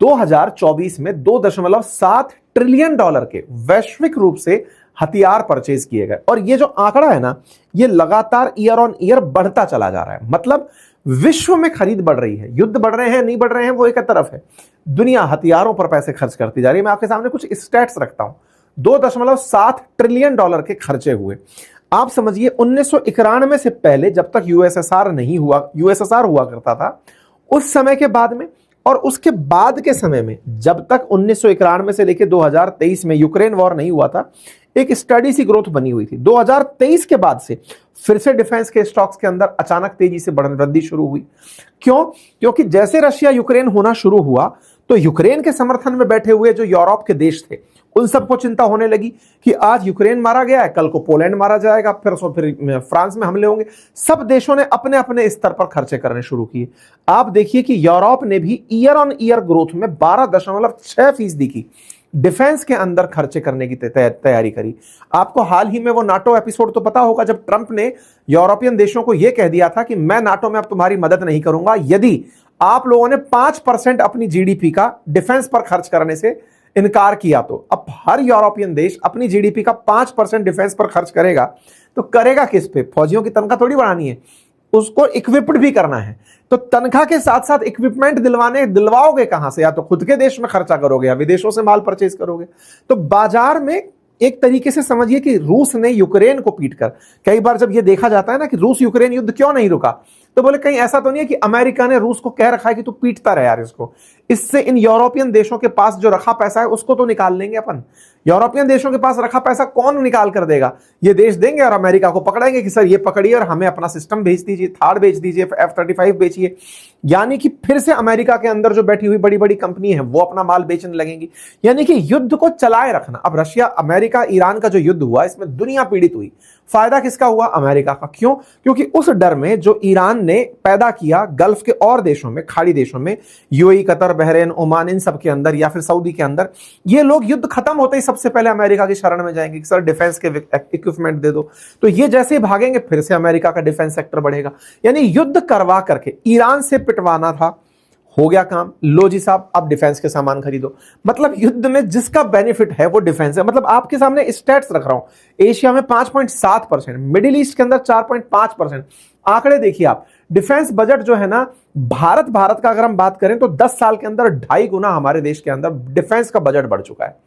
2024 में 2.7 trillion dollar के वैश्विक रूप से हथियार परचेज किए गए। और ये जो आंकड़ा है ना, ये लगातार ईयर ऑन ईयर बढ़ता चला जा रहा है। मतलब विश्व में खरीद बढ़ रही है। युद्ध बढ़ रहे हैं नहीं बढ़ रहे हैं वो एक तरफ है, दुनिया हथियारों पर पैसे खर्च करती जा रही है। मैं आपके सामने कुछ स्टैट्स रखता हूं। 2.7 ट्रिलियन डॉलर के खर्चे हुए। आप समझिए 1991 से पहले, जब तक यूएसएसआर हुआ करता था, उस समय के बाद में और उसके बाद के समय में, जब तक 1991 से लेकर 2023 में यूक्रेन वॉर नहीं हुआ था, एक स्टडी सी ग्रोथ बनी हुई थी। 2023 के बाद से फिर से डिफेंस के स्टॉक्स के अंदर अचानक तेजी से वृद्धि शुरू हुई। क्यों? क्योंकि जैसे रशिया यूक्रेन होना शुरू हुआ तो यूक्रेन के समर्थन में बैठे हुए जो यूरोप के देश थे उन सबको चिंता होने लगी कि आज यूक्रेन मारा गया है, कल को पोलैंड मारा जाएगा, फिर फ्रांस में हमले होंगे। सब देशों ने अपने अपने स्तर पर खर्चे करने शुरू किए। आप देखिए कि यूरोप ने भी ईयर ऑन ईयर ग्रोथ में 12.6% की डिफेंस के अंदर खर्चे करने की तैयारी करी। आपको हाल ही में वो नाटो एपिसोड तो पता होगा, जब ट्रंप ने यूरोपियन देशों को यह कह दिया था कि मैं नाटो में अब तुम्हारी मदद नहीं करूंगा यदि आप लोगों ने 5% अपनी जीडीपी का डिफेंस पर खर्च करने से इनकार किया। तो अब हर यूरोपियन देश अपनी जीडीपी का 5% डिफेंस पर खर्च करेगा, तो करेगा किस पे? फौजियों की तनख्वाह थोड़ी बढ़ानी है, उसको इक्विप्ड भी करना है। तो तनख्वाह के साथ साथ इक्विपमेंट दिलवाओगे कहां से? या तो खुद के देश में खर्चा करोगे या विदेशों से माल परचेज करोगे। तो बाजार में एक तरीके से समझिए कि रूस ने यूक्रेन को पीटकर, कई बार जब यह देखा जाता है ना कि रूस यूक्रेन युद्ध क्यों नहीं रुका, तो बोले कहीं ऐसा तो नहीं है कि अमेरिका ने रूस को कह रखा है कि तू पीटता रहे यार इसको, इससे इन यूरोपियन देशों के पास जो रखा पैसा है उसको तो निकाल लेंगे अपन। यूरोपियन देशों के पास रखा पैसा कौन निकाल कर देगा? ये देश देंगे और अमेरिका को पकड़ेंगे कि सर ये पकड़िए और हमें अपना सिस्टम भेज दीजिए, थार बेच दीजिए, F-35 बेचिए। यानी कि फिर से अमेरिका के अंदर जो बैठी हुई बड़ी बड़ी कंपनी है वो अपना माल बेचने लगेंगी। यानी कि युद्ध को चलाए रखना। अब रशिया अमेरिका ईरान का जो युद्ध हुआ इसमें दुनिया पीड़ित हुई, फायदा किसका हुआ? अमेरिका का। क्यों? क्योंकि उस डर में जो ईरान ने पैदा किया गल्फ के और देशों में, खाड़ी देशों में, यूएई, कतर, बहरीन, ओमान, इन सब के अंदर, या फिर सऊदी के अंदर, ये लोग युद्ध खत्म होते ही सबसे पहले अमेरिका की शरण में जाएंगे कि सर डिफेंस के इक्विपमेंट दे दो। तो ये जैसे ही भागेंगे फिर से अमेरिका का डिफेंस सेक्टर बढ़ेगा। यानी युद्ध करवा करके ईरान से पिटवाना था, हो गया काम। लो जी साहब, अब डिफेंस के सामान खरीदो। मतलब युद्ध में जिसका बेनिफिट है वो डिफेंस है। मतलब आपके सामने स्टैट्स रख रहा हूं। एशिया में 5.7%, मिडिल ईस्ट के अंदर 4.5%। आंकड़े देखिए आप। डिफेंस बजट जो है ना, भारत का अगर हम बात करें तो 10 साल के अंदर 2.5 गुना हमारे देश के अंदर डिफेंस का बजट बढ़ चुका है।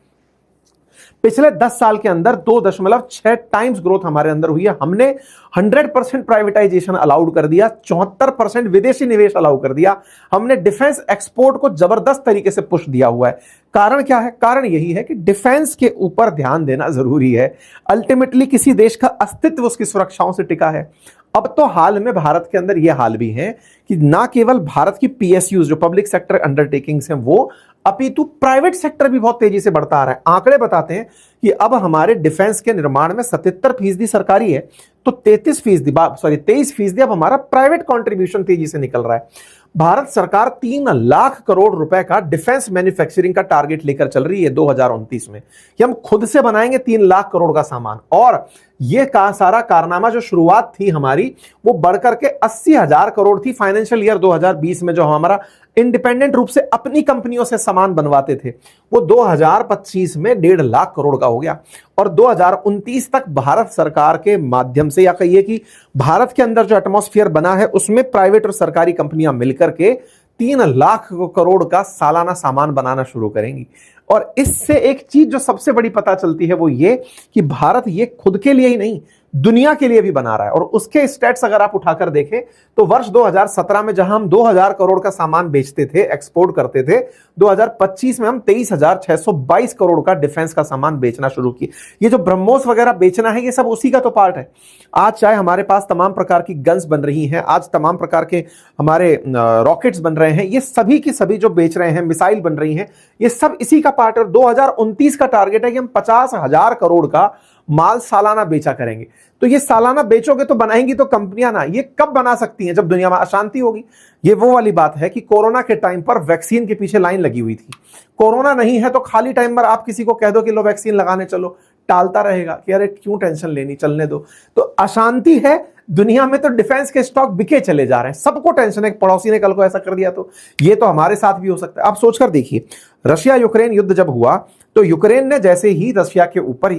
पिछले 10 साल के अंदर 2.6 टाइम्स ग्रोथ हमारे अंदर हुई है। हमने 100% प्राइवेटाइजेशन अलाउड कर दिया, 74% विदेशी निवेश अलाउ कर दिया। हमने डिफेंस एक्सपोर्ट को जबरदस्त तरीके से पुश दिया हुआ है। कारण क्या है? कारण यही है कि डिफेंस के ऊपर ध्यान देना जरूरी है। अल्टीमेटली किसी देश का अस्तित्व उसकी सुरक्षाओं से टिका है। अब तो हाल में भारत के अंदर यह हाल भी है कि ना केवल भारत की पीएसयूज जो पब्लिक सेक्टर अंडरटेकिंग्स हैं वो, अपितु प्राइवेट सेक्टर भी बहुत तेजी से बढ़ता आ रहा है। आंकड़े बताते हैं कि अब हमारे डिफेंस के निर्माण में 77% सरकारी है, तो 23% अब हमारा प्राइवेट कंट्रीब्यूशन तेजी से निकल रहा है। भारत सरकार 3 लाख करोड़ रुपए का डिफेंस मैन्युफैक्चरिंग का टारगेट लेकर चल रही है 2029 में, कि हम खुद से बनाएंगे 3 लाख करोड़ का सामान। और यह सारा कारनामा जो शुरुआत थी हमारी वो बढ़कर के 80,000 करोड़ थी फाइनेंशियल ईयर 2020 में, जो हमारा इंडिपेंडेंट रूप से अपनी कंपनियों से सामान बनवाते थे, वो 2025 में 1.5 लाख करोड़ का हो गया। और 2029 तक भारत सरकार के माध्यम से, या कहिए कि भारत के अंदर जो एटमॉस्फेयर बना है उसमें प्राइवेट और सरकारी कंपनियां मिलकर के 3 लाख करोड़ का सालाना सामान बनाना शुरू करेंगी। और इससे एक चीज जो सबसे बड़ी पता चलती है वो ये कि भारत ये खुद के लिए ही नहीं दुनिया के लिए भी बना रहा है। और उसके स्टैट्स अगर आप उठाकर देखें तो वर्ष 2017 में जहां हम 2000 करोड़ का सामान बेचते थे, एक्सपोर्ट करते थे, 2025 में हम 23,622 करोड़ का डिफेंस का सामान बेचना शुरू किए। ये जो ब्रह्मोस वगैरह बेचना है ये सब उसी का तो पार्ट है। आज चाहे हमारे पास तमाम प्रकार की गन्स बन रही हैं, आज तमाम प्रकार के हमारे रॉकेट्स बन रहे हैं, ये सभी की सभी जो बेच रहे हैं, मिसाइल बन रही हैं, ये सब इसी का पार्ट है। 2029 का टारगेट है कि हम 50,000 करोड़ का माल सालाना बेचा करेंगे। तो ये सालाना बेचोगे तो बनाएंगी तो कंपनियां ना, ये कब बना सकती हैं? जब दुनिया में अशांति होगी। ये वो वाली बात है कि कोरोना के टाइम पर वैक्सीन के पीछे लाइन लगी हुई थी। कोरोना नहीं है तो खाली टाइम पर आप किसी को कह दो कि लो वैक्सीन लगाने चलो, टालता रहेगा कि अरे क्यों टेंशन लेनी, चलने दो। तो अशांति है, दुनिया में तो डिफेंस के स्टॉक बिके चले जा रहे हैं, सबको टेंशन है, पड़ोसी ने कल को ऐसा कर दिया तो ये तो हमारे साथ भी हो सकता है। आप सोचकर देखिए, रशिया यूक्रेन युद्ध जब हुआ तो यूक्रेन ने जैसे ही रशिया के ऊपर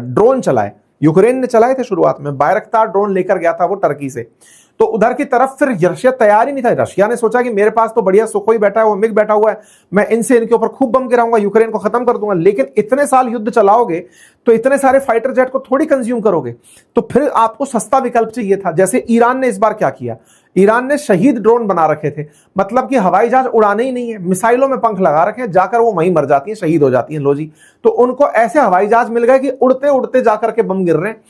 ड्रोन चलाए, यूक्रेन ने चलाए थे शुरुआत में, बायरक्तार ड्रोन लेकर गया था वो टर्की से, तो उधर की तरफ फिर रशिया तैयार ही नहीं था। रशिया ने सोचा कि मेरे पास तो बढ़िया सुखोई बैठा है, वो मिग बैठा हुआ है, मैं इनसे इनके ऊपर खूब बम गिराऊंगा, यूक्रेन को खत्म कर दूंगा। लेकिन इतने साल युद्ध चलाओगे तो इतने सारे फाइटर जेट को थोड़ी कंज्यूम करोगे, तो फिर आपको सस्ता विकल्प चाहिए था। जैसे ईरान ने इस बार क्या किया, ईरान ने शहीद ड्रोन बना रखे थे, मतलब कि हवाई जहाज उड़ाने ही नहीं है, मिसाइलों में पंख लगा रखे हैं, जाकर वो वहीं मर जाती हैं, शहीद हो जाती हैं। लो जी, तो उनको ऐसे हवाई जहाज मिल गए कि उड़ते उड़ते जाकर के बम गिर रहे हैं।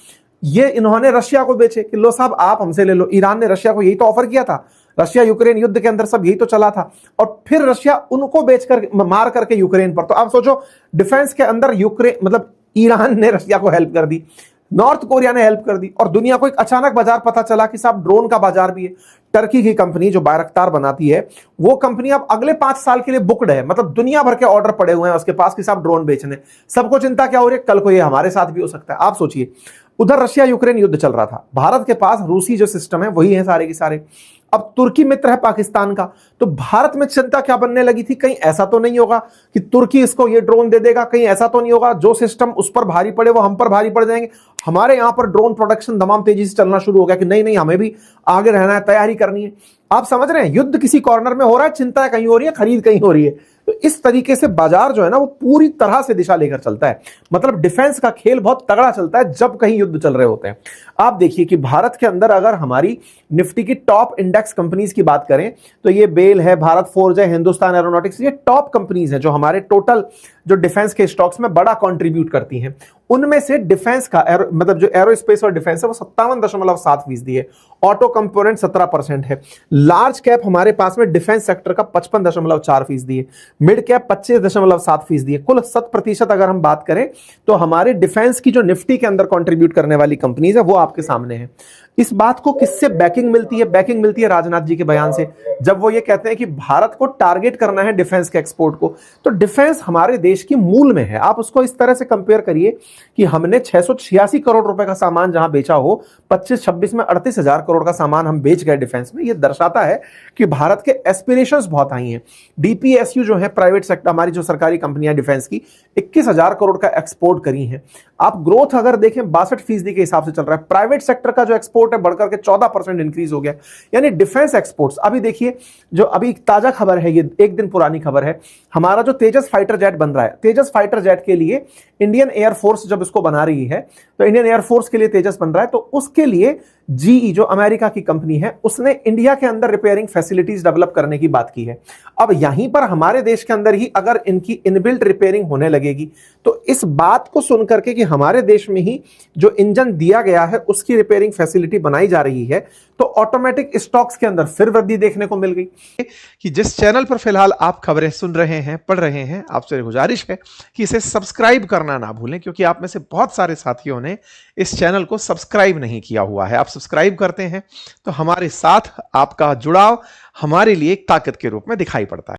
ये इन्होंने रशिया को बेचे कि लो साहब आप हमसे ले लो। ईरान ने रशिया को यही तो ऑफर किया था, रशिया यूक्रेन युद्ध के अंदर सब यही तो चला था, और फिर रशिया उनको बेचकर मार करके यूक्रेन पर। तो आप सोचो, डिफेंस के अंदर यूक्रेन मतलब ईरान ने रशिया को हेल्प कर दी, नॉर्थ कोरिया ने हेल्प कर दी, और दुनिया को एक अचानक बाजार पता चला कि साहब ड्रोन का बाजार भी है। टर्की की कंपनी जो बायरक्तार बनाती है, वो कंपनी अब अगले 5 साल के लिए बुकड है, मतलब दुनिया भर के ऑर्डर पड़े हुए हैं उसके पास कि साहब ड्रोन बेचने। सबको चिंता क्या हो रही है, कल को ये हमारे साथ भी हो सकता है। आप सोचिए, उधर रशिया यूक्रेन युद्ध चल रहा था, भारत के पास रूसी जो सिस्टम है वही है सारे के सारे। अब तुर्की मित्र है पाकिस्तान का, तो भारत में चिंता क्या बनने लगी थी, कहीं ऐसा तो नहीं होगा कि तुर्की इसको ये ड्रोन दे देगा, कहीं ऐसा तो नहीं होगा जो सिस्टम उस पर भारी पड़े वो हम पर भारी पड़ जाएंगे। हमारे यहां पर ड्रोन प्रोडक्शन तमाम तेजी से चलना शुरू हो गया कि नहीं नहीं हमें भी आगे रहना है, तैयारी करनी है। आप समझ रहे हैं, युद्ध किसी कॉर्नर में हो रहा है, चिंता कहीं हो रही है, खरीद कहीं हो रही है। तो इस तरीके से बाजार जो है ना वो पूरी तरह से दिशा लेकर चलता है, मतलब डिफेंस का खेल बहुत तगड़ा चलता है जब कहीं युद्ध चल रहे होते हैं। आप देखिए कि भारत के अंदर अगर हमारी निफ्टी की टॉप इंडेक्स कंपनीज की बात करें तो ये बेल है, भारत फोर्ज है, हिंदुस्तान एरोनॉटिक्स, ये टॉप कंपनीज हैं जो हमारे टोटल जो डिफेंस के स्टॉक्स में बड़ा कंट्रीब्यूट करती हैं। उनमें से डिफेंस का मतलब जो एरोस्पेस और डिफेंस है वो 57.7% है, ऑटो कंपोनेंट 17% है, लार्ज कैप हमारे पास में डिफेंस सेक्टर का 55.4% है, मिड कैप 25.7% है। कुल 7% अगर हम बात करें तो हमारे डिफेंस की जो निफ्टी के अंदर कंट्रीब्यूट करने वाली कंपनीज है वो आपके सामने है। इस बात को किससे बैकिंग मिलती है? बैकिंग मिलती है राजनाथ जी के बयान से, जब वो ये कहते हैं कि भारत को टारगेट करना है डिफेंस के एक्सपोर्ट को। तो डिफेंस हमारे देश की मूल में है। आप उसको इस तरह से कंपेयर करिए कि हमने 686 करोड़ रुपए का सामान जहां बेचा हो, 25-26 में 38,000 करोड़ का सामान हम बेच गए डिफेंस में। ये दर्शाता है कि भारत के एस्पिरेशंस बहुत हाई हैं। डीपीएसयू जो है प्राइवेट सेक्टर, हमारी जो सरकारी कंपनियां डिफेंस की, 21,000 करोड़ का एक्सपोर्ट करी हैं। आप ग्रोथ अगर देखें 62% के हिसाब से चल रहा है। प्राइवेट सेक्टर का जो एक्सपोर्ट है बढ़कर के 14% इंक्रीज हो गया, यानी डिफेंस एक्सपोर्ट्स। अभी देखिए, जो अभी ताजा खबर है, ये एक दिन पुरानी खबर है, हमारा जो तेजस फाइटर जेट बन रहा है, तेजस फाइटर जेट के लिए इंडियन एयरफोर्स जब इसको बना रही है, तो इंडियन एयरफोर्स के लिए तेजस बन रहा है, तो उसके लिए जीई जो अमेरिका की कंपनी है उसने इंडिया के अंदर रिपेयरिंग फैसिलिटीज डेवलप करने की बात की है। अब यहीं पर हमारे देश के अंदर ही अगर इनकी इनबिल्ट रिपेयरिंग होने लगेगी, तो इस बात को सुनकर के कि हमारे देश में ही जो इंजन दिया गया है उसकी रिपेयरिंग फैसिलिटी बनाई जा रही है, तो ऑटोमेटिक स्टॉक्स के अंदर फिर वृद्धि देखने को मिल गई। कि जिस चैनल पर फिलहाल आप खबरें सुन रहे हैं, पढ़ रहे हैं, आपसे गुजारिश है कि इसे सब्सक्राइब करना ना भूलें, क्योंकि आप में से बहुत सारे साथियों ने इस चैनल को सब्सक्राइब नहीं किया हुआ है। आप सब्सक्राइब करते हैं तो हमारे साथ आपका जुड़ाव हमारे लिए एक ताकत के रूप में दिखाई पड़ता है।